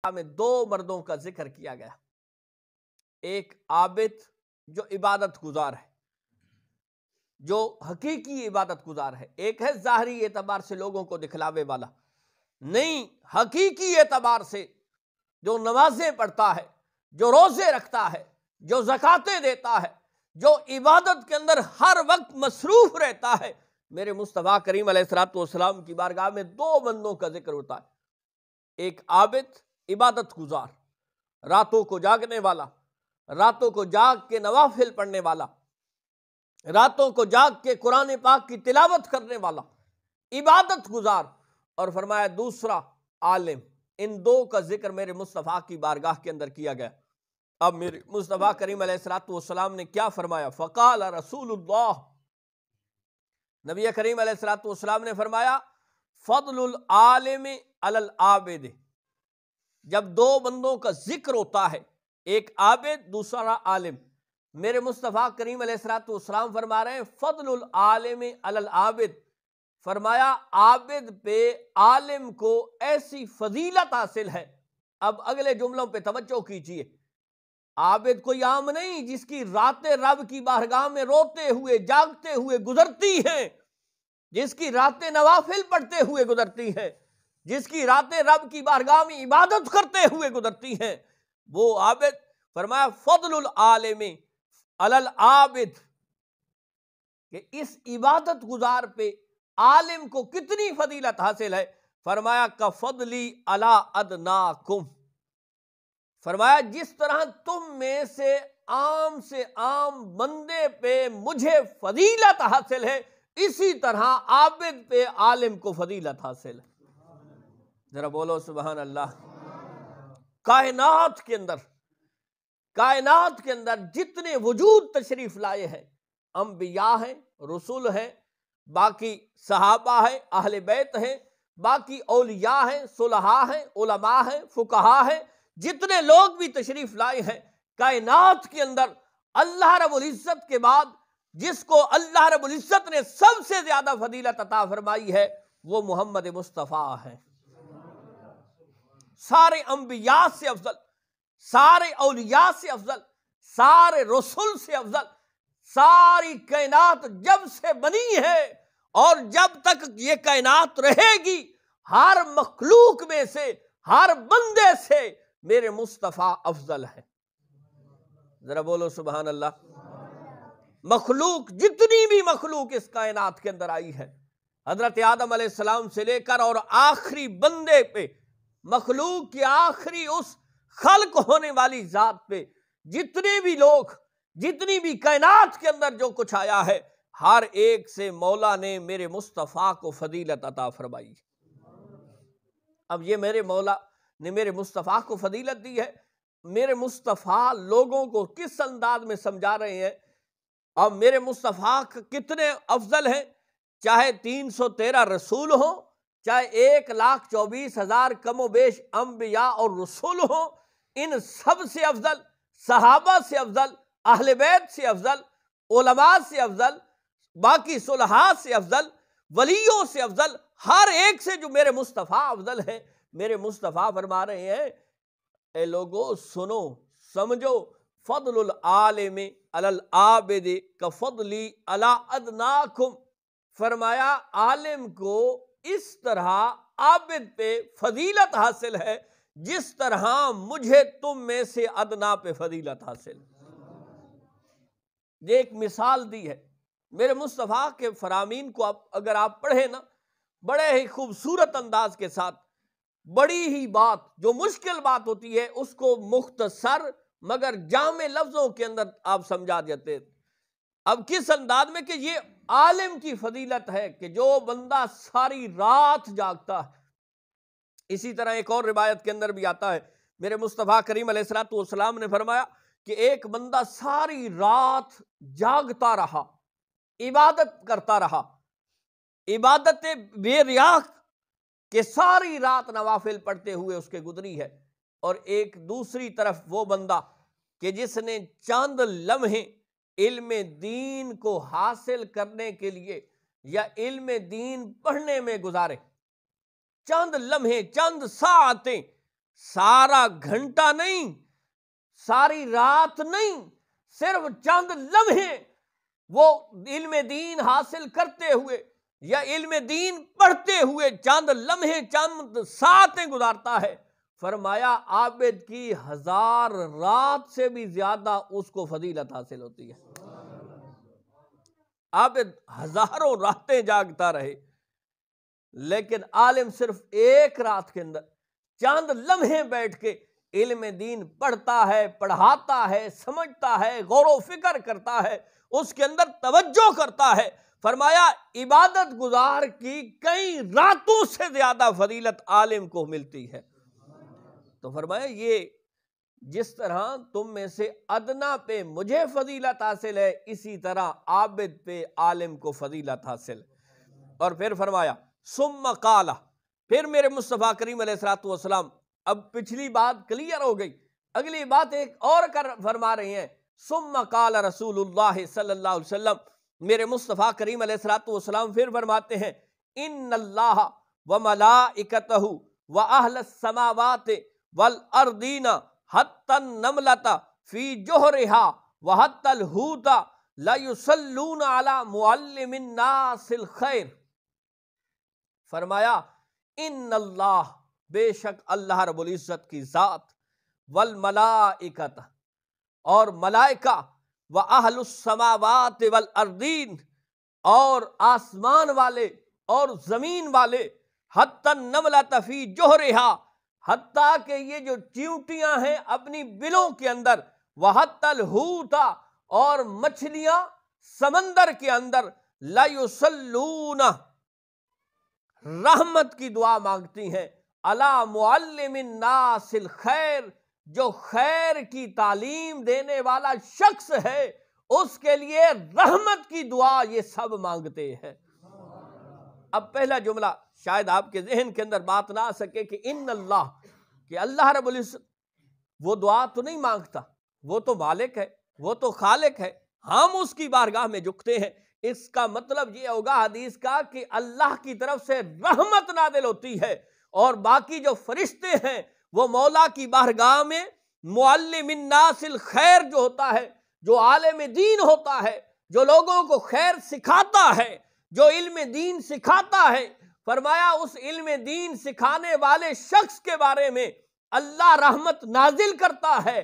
میں دو مردوں کا ذکر کیا گیا، ایک عابد جو عبادت گزار ہے، جو حقیقی عبادت گزار ہے، ایک ہے ظاہری اعتبار سے لوگوں کو دکھلاوے والا، نہیں حقیقی اعتبار سے جو نمازیں پڑھتا ہے، جو روزے رکھتا ہے، جو زکاتیں دیتا ہے، جو عبادت کے اندر ہر وقت مصروف رہتا ہے۔ میرے مصطفیٰ کریم علیہ الصلوۃ والسلام کی بارگاہ میں دو بندوں کا ذکر ہوتا ہے، ایک عابد عبادت گزار، راتوں کو جاگنے والا، راتوں کو جاگ کے نوافل پڑھنے والا، راتوں کو جاگ کے قرآن پاک کی تلاوت کرنے والا، عبادت گزار، اور فرمایا دوسرا عالم۔ ان دو کا ذکر میرے مصطفیٰ کی بارگاہ کے اندر کیا گیا۔ اب میرے مصطفیٰ کریم علیہ الصلوۃ والسلام نے کیا فرمایا؟ فقال رسول اللہ، نبی کریم علیہ الصلوۃ والسلام نے فرمایا فضل العالم علی العابد۔ جب دو بندوں کا ذکر ہوتا ہے، ایک عابد دوسرا عالم، میرے مصطفیٰ کریم علیہ الصلوۃ والسلام فرما رہے ہیں فضل العالم علی العابد، فرمایا عابد پہ عالم کو ایسی فضیلت حاصل ہے۔ اب اگلے جملوں پہ توجہ کیجئے، عابد کوئی عام نہیں جس کی راتیں رب کی بارگاہ میں روتے ہوئے جاگتے ہوئے گزرتی ہیں، جس کی راتیں نوافل پڑھتے ہوئے گزرتی ہیں، جس کی راتیں رب کی بارگاہ میں عبادت کرتے ہوئے گزرتی ہیں، وہ عابد۔ فرمایا فضل العالم علی العابد، کہ اس عبادت گزار پہ عالم کو کتنی فضیلت حاصل ہے؟ فرمایا کفضلی علی ادناکم، فرمایا جس طرح تم میں سے عام بندے پہ مجھے فضیلت حاصل ہے، اسی طرح عابد پہ عالم کو فضیلت حاصل ہے۔ ذرا بولو سبحان اللہ۔ کائنات کے اندر جتنے وجود تشریف لائے ہیں، انبیاء ہیں، رسول ہیں، باقی صحابہ ہیں، اہل بیت ہیں، باقی اولیاء ہیں، صلحاء ہیں، علماء ہیں، فقہاء ہیں، جتنے لوگ بھی تشریف لائے ہیں کائنات کے اندر، اللہ رب العزت کے بعد جس کو اللہ رب العزت نے سب سے زیادہ فضیلت عطا فرمائی ہے وہ محمد مصطفیٰ ہے۔ سارے انبیاء سے افضل، سارے اولیاء سے افضل، سارے رسول سے افضل، ساری کائنات جب سے بنی ہے اور جب تک یہ کائنات رہے گی، ہر مخلوق میں سے، ہر بندے سے میرے مصطفیٰ افضل ہے۔ ذرا بولو سبحان اللہ۔ مخلوق، جتنی بھی مخلوق اس کائنات کے اندر آئی ہے، حضرت آدم علیہ السلام سے لے کر اور آخری بندے پہ، مخلوق کی آخری اس خلق ہونے والی ذات پہ، جتنے بھی لوگ، جتنی بھی کائنات کے اندر جو کچھ آیا ہے، ہر ایک سے مولا نے میرے مصطفیٰ کو فضیلت عطا فرمائی۔ اب یہ میرے مولا نے میرے مصطفیٰ کو فضیلت دی ہے، میرے مصطفیٰ لوگوں کو کس انداز میں سمجھا رہے ہیں؟ اب میرے مصطفیٰ کتنے افضل ہیں، چاہے 313 رسول ہوں، چاہے 1,24,000 کم و بیش انبیاء اور رسول ہوں، ان سب سے افضل، صحابہ سے افضل، اہل بیت سے افضل، علماء سے افضل، باقی صلحاء سے افضل، ولیوں سے افضل، ہر ایک سے جو میرے مصطفیٰ افضل ہیں۔ میرے مصطفیٰ فرما رہے ہیں اے لوگو سنو سمجھو، فضل العالم علی العابد کفضلی علی ادناکم، فرمایا عالم کو اس طرح عابد پہ فضیلت حاصل ہے جس طرح مجھے تم میں سے ادنا پہ فضیلت حاصل۔ یہ ایک مثال دی ہے۔ میرے مصطفیٰ کے فرامین کو اگر آپ پڑھیں نا، بڑے ہی خوبصورت انداز کے ساتھ، بڑی ہی بات جو مشکل بات ہوتی ہے اس کو مختصر مگر جامع لفظوں کے اندر آپ سمجھا دیتے۔ اب کس انداز میں کہ یہ عالم کی فضیلت ہے کہ جو بندہ ساری رات جاگتا ہے۔ اسی طرح ایک اور روایت کے اندر بھی آتا ہے، میرے مصطفیٰ کریم علیہ الصلوۃ والسلام نے فرمایا کہ ایک بندہ ساری رات جاگتا رہا، عبادت کرتا رہا، عبادت بے ریا کہ ساری رات نوافل پڑھتے ہوئے اس کے گزری ہے، اور ایک دوسری طرف وہ بندہ کہ جس نے چند لمحے علم دین کو حاصل کرنے کے لیے یا علم دین پڑھنے میں گزارے، چند لمحے، چند ساعتیں سارا گھنٹہ نہیں، ساری رات نہیں، صرف چند لمحے وہ علم دین حاصل کرتے ہوئے یا علم دین پڑھتے ہوئے چند لمحے، چند ساعتیں گزارتا ہے، فرمایا عابد کی 1000 رات سے بھی زیادہ اس کو فضیلت حاصل ہوتی ہے۔ عابد ہزاروں راتیں جاگتا رہے، لیکن عالم صرف ایک رات کے اندر چند لمحے بیٹھ کے علم دین پڑھتا ہے، پڑھاتا ہے، سمجھتا ہے، غور و فکر کرتا ہے، اس کے اندر توجہ کرتا ہے، فرمایا عبادت گزار کی کئی راتوں سے زیادہ فضیلت عالم کو ملتی ہے۔ تو فرمایا یہ جس طرح تم میں سے ادنا پہ مجھے فضیلت حاصل ہے، اسی طرح عابد پہ عالم کو فضیلت حاصل۔ اور پھر فرمایا ثم قال، پھر میرے مصطفیٰ کریم علیہ الصلوۃ والسلام، اب پچھلی بات کلیئر ہو گئی، اگلی بات ایک اور فرما رہی ہیں، ثم قال رسول اللہ صلی اللہ علیہ وسلم، میرے مصطفیٰ کریم علیہ الصلوۃ والسلام پھر فرماتے ہیں، ان اللہ وملائکتہ واہل السماوات والارضین حتی النملۃ فی جوہرہا وحتی الحوت لیصلون علی معلم الناس الخیر۔ فرمایا ان اللہ، بے شک اللہ رب العزت کی ذات، والملائکۃ، اور ملائکہ، واہل السماوات والارضین، اور آسمان والے اور زمین والے، حتی النملۃ فی جوہرہا، حتیٰ کہ یہ جو چیونٹیاں ہیں اپنی بلوں کے اندر، وحتی الحوت، اور مچھلیاں سمندر کے اندر، لیصلون، رحمت کی دعا مانگتی ہیں، علی معلم الناس الخیر، جو خیر کی تعلیم دینے والا شخص ہے اس کے لیے رحمت کی دعا یہ سب مانگتے ہیں۔ اب پہلا جملہ شاید آپ کے ذہن کے اندر بات نہ آ سکے کہ ان اللہ، کہ اللہ رب العزت وہ دعا تو نہیں مانگتا، وہ تو مالک ہے، وہ تو خالق ہے، ہم اس کی بارگاہ میں جھکتے ہیں۔ اس کا مطلب یہ ہوگا حدیث کا کہ اللہ کی طرف سے رحمت نازل ہوتی ہے، اور باقی جو فرشتے ہیں وہ مولا کی بارگاہ میں معلم الناس الخیر جو ہوتا ہے، جو عالم دین ہوتا ہے، جو لوگوں کو خیر سکھاتا ہے، جو علم دین سکھاتا ہے، فرمایا اس علم دین سکھانے والے شخص کے بارے میں اللہ رحمت نازل کرتا ہے،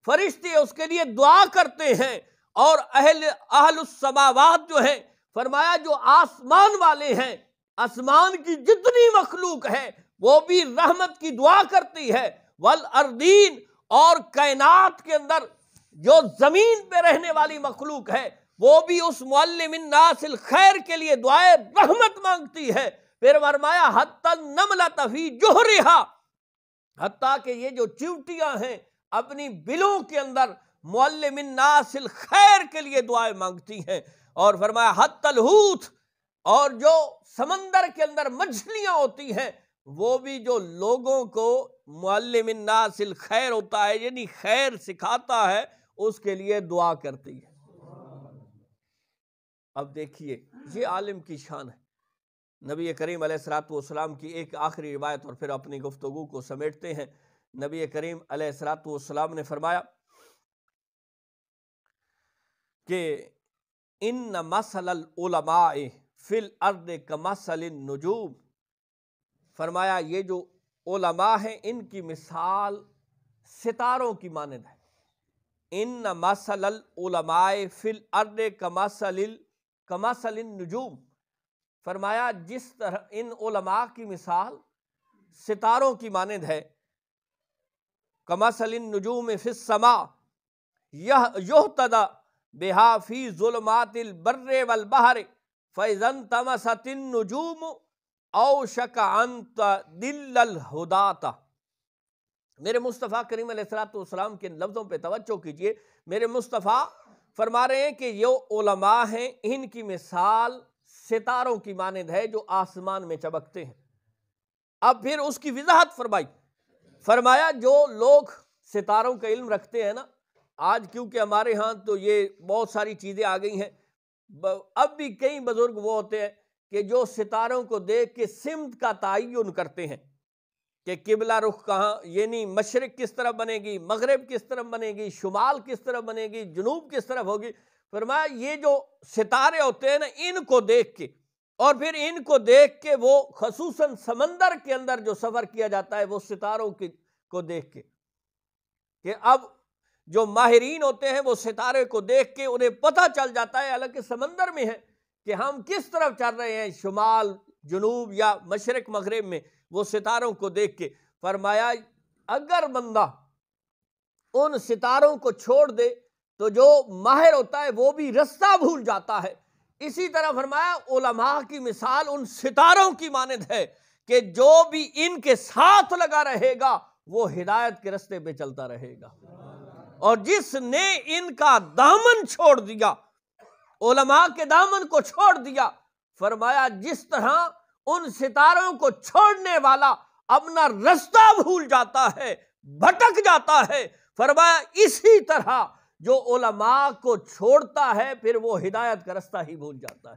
فرشتے اس کے لیے دعا کرتے ہیں، اور اہل السماوات جو ہیں، فرمایا جو آسمان والے ہیں، آسمان کی جتنی مخلوق ہے وہ بھی رحمت کی دعا کرتی ہے، والارضین، اور کائنات کے اندر جو زمین پہ رہنے والی مخلوق ہے وہ بھی اس معلم الناس الخیر کے لیے دعائے رحمت مانگتی ہے۔ پھر فرمایا حتی النملۃ فی جوہرہا، حتیٰ کہ یہ جو چیونٹیاں ہیں اپنی بلوں کے اندر معلم الناس الخیر کے لیے دعائیں مانگتی ہیں، اور فرمایا حتی الحوت، اور جو سمندر کے اندر مچھلیاں ہوتی ہیں وہ بھی جو لوگوں کو معلم الناس الخیر ہوتا ہے، یعنی خیر سکھاتا ہے، اس کے لیے دعا کرتی ہے۔ اب دیکھیے یہ عالم کی شان ہے۔ نبی کریم علیہ الصلوۃ والسلام کی ایک آخری روایت اور پھر اپنی گفتگو کو سمیٹتے ہیں۔ نبی کریم علیہ الصلوۃ والسلام نے فرمایا کہ ان مثل العلماء فی الارض کمثل النجوم، فرمایا یہ جو علماء ہیں ان کی مثال ستاروں کی مانند ہے۔ ان مثل العلماء فی الارض کمثل النجوم، فرمایا جس طرح ان علماء کی مثال ستاروں کی مانند ہے، کمثل النجوم فی السماء یہتدی بہا فی ظلمات البر والبحر فاذا انطمست النجوم اوشک ان تضل الہداۃ۔ میرے مصطفیٰ کریم علیہ الصلوۃ والسلام کے لفظوں پہ توجہ کیجئے۔ میرے مصطفیٰ فرما رہے ہیں کہ یہ علماء ہیں، ان کی مثال ستاروں کی مانند ہے جو آسمان میں چمکتے ہیں۔ اب پھر اس کی وضاحت فرمائی، فرمایا جو لوگ ستاروں کا علم رکھتے ہیں نا، آج کیونکہ ہمارے ہاں تو یہ بہت ساری چیزیں آ گئی ہیں، اب بھی کئی بزرگ وہ ہوتے ہیں کہ جو ستاروں کو دیکھ کے سمت کا تعین کرتے ہیں کہ قبلہ رخ کہاں، یعنی مشرق کس طرف بنے گی، مغرب کس طرف بنے گی، شمال کس طرف بنے گی، جنوب کس طرف ہوگی. فرمایا یہ جو ستارے ہوتے ہیں نا، ان کو دیکھ کے، اور پھر ان کو دیکھ کے وہ خصوصاً سمندر کے اندر جو سفر کیا جاتا ہے وہ ستاروں کو دیکھ کے، کہ اب جو ماہرین ہوتے ہیں وہ ستارے کو دیکھ کے انہیں پتہ چل جاتا ہے، حالانکہ سمندر میں ہے، کہ ہم کس طرف چل رہے ہیں، شمال، جنوب یا مشرق مغرب میں، وہ ستاروں کو دیکھ کے. فرمایا اگر بندہ ان ستاروں کو چھوڑ دے تو جو ماہر ہوتا ہے وہ بھی رستہ بھول جاتا ہے. اسی طرح فرمایا علماء کی مثال ان ستاروں کی مانند ہے کہ جو بھی ان کے ساتھ لگا رہے گا وہ ہدایت کے رستے پہ چلتا رہے گا، اور جس نے ان کا دامن چھوڑ دیا، علماء کے دامن کو چھوڑ دیا، فرمایا جس طرح ان ستاروں کو چھوڑنے والا اپنا رستہ بھول جاتا ہے، بھٹک جاتا ہے، فرمایا اسی طرح جو علماء کو چھوڑتا ہے پھر وہ ہدایت کا رستہ ہی بھول جاتا ہے.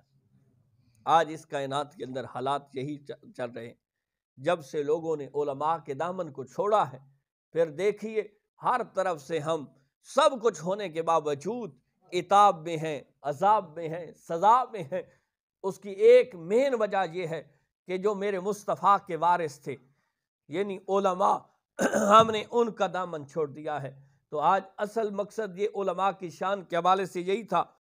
آج اس کائنات کے اندر حالات یہی چل رہے ہیں. جب سے لوگوں نے علماء کے دامن کو چھوڑا ہے، پھر دیکھیے ہر طرف سے ہم سب کچھ ہونے کے باوجود عتاب میں ہیں، عذاب میں ہیں، سزا میں ہیں. اس کی ایک مین وجہ یہ ہے کہ جو میرے مصطفیٰ کے وارث تھے یعنی علماء، ہم نے ان کا دامن چھوڑ دیا ہے. تو آج اصل مقصد یہ علماء کی شان کے حوالے سے یہی تھا